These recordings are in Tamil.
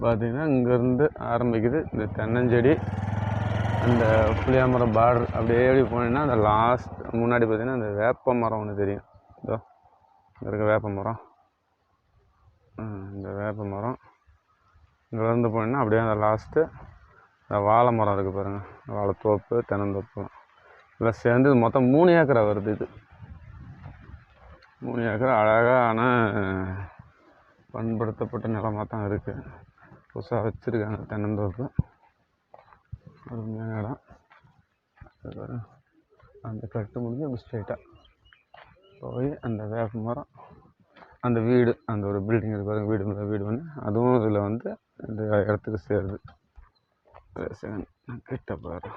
பார்த்தீங்கன்னா இங்கேருந்து ஆரம்பிக்குது இந்த தென்னஞ்செடி. அந்த புளியாமரம் பார்டர் அப்படியே போனீங்கன்னா அந்த லாஸ்ட் முன்னாடி பார்த்தீங்கன்னா அந்த வேப்ப மரம் ஒன்று தெரியும். இதோ இங்கே இருக்க வேப்ப மரம். இந்த வேப்ப மரம் இங்கேருந்து போனீங்கன்னா அப்படியே அந்த லாஸ்ட்டு இந்த வாழை மரம் இருக்குது பாருங்கள். வாழைத்தோப்பு, தென்னந்தோப்பு எல்லாம் சேர்ந்து மொத்தம் 3 ஏக்கரா வருது. இது 3 ஏக்கரா அழகான பண்படுத்தப்பட்ட நிலமாக தான் இருக்குது. புதுசாக வச்சுருக்காங்க தென்னந்தோப்பு. அருமையான இடம். அந்த கட்டு முடிஞ்சு அப்படி ஸ்ட்ரைட்டாக போய் அந்த வேப்ப மரம், அந்த வீடு, அந்த ஒரு பில்டிங் இருக்கு பாருங்க, வீடு ஒன்று, அதுவும் இதில் வந்து இந்த இடத்துக்கு சேருது. கிட்ட பாரு.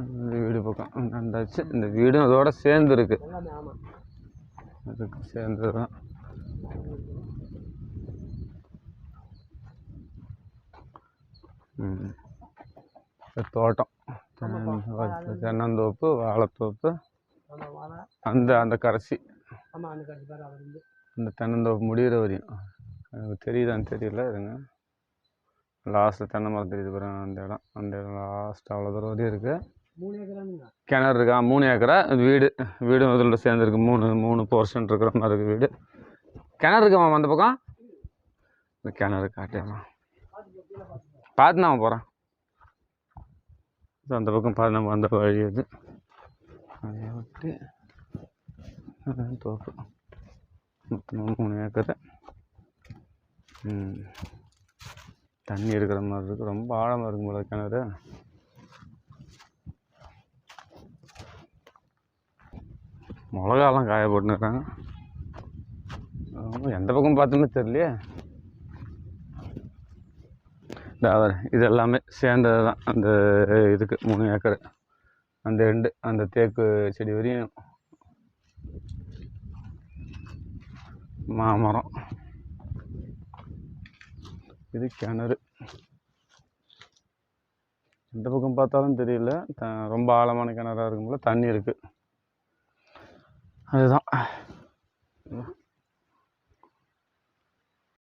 இந்த வீடு பக்கம் அந்தாச்சு. இந்த வீடும் அதோட சேர்ந்து இருக்கு. அதுக்கு சேர்ந்து தான் தோட்டம், தென்னந்தோப்பு, வாழைத்தோப்பு, அந்த அந்த கரைச்சி, இந்த தென்னந்தோப்பு முடிகிற வரையும் எனக்கு தெரியுதான்னு தெரியல. இருங்க, லாஸ்ட்டில் தென்னை மரம் தெரியுது பாருங்க. அந்த இடம் லாஸ்ட் அவ்வளோ தூரம் வரையும் இருக்குது. கிணறு இருக்கா? 3 ஏக்கரா. வீடும் இதில் சேர்ந்துருக்கு. 3 போர்ஷன் இருக்கிற மாதிரி இருக்குது வீடு. கிணறு இருக்குமா அந்த பக்கம்? இந்த கிணறு காட்டிடலாம். பார்த்து நான் போகிறேன். அந்த பக்கம் பார்த்து நம்ம வந்த வழி அது. அதை விட்டு தோப்பு மொத்தமாக 3 ஏக்கர். தண்ணி இருக்கிற மாதிரி இருக்குது. ரொம்ப ஆழமாக இருக்கும் போல கிணறு. மிளகாலாம் காய போட்டுருக்காங்க. எந்த பக்கம் பார்த்துன்னு தெரியலையே. இது எல்லாமே சேர்ந்தது தான் அந்த இதுக்கு 3 ஏக்கர். அந்த தேக்கு செடி வரையும் மாமரம். இது கிணறு. எந்த பக்கம் பார்த்தாலும் தெரியல. ரொம்ப ஆழமான கிணறாக இருக்கும்போது தண்ணி இருக்குது. அதுதான்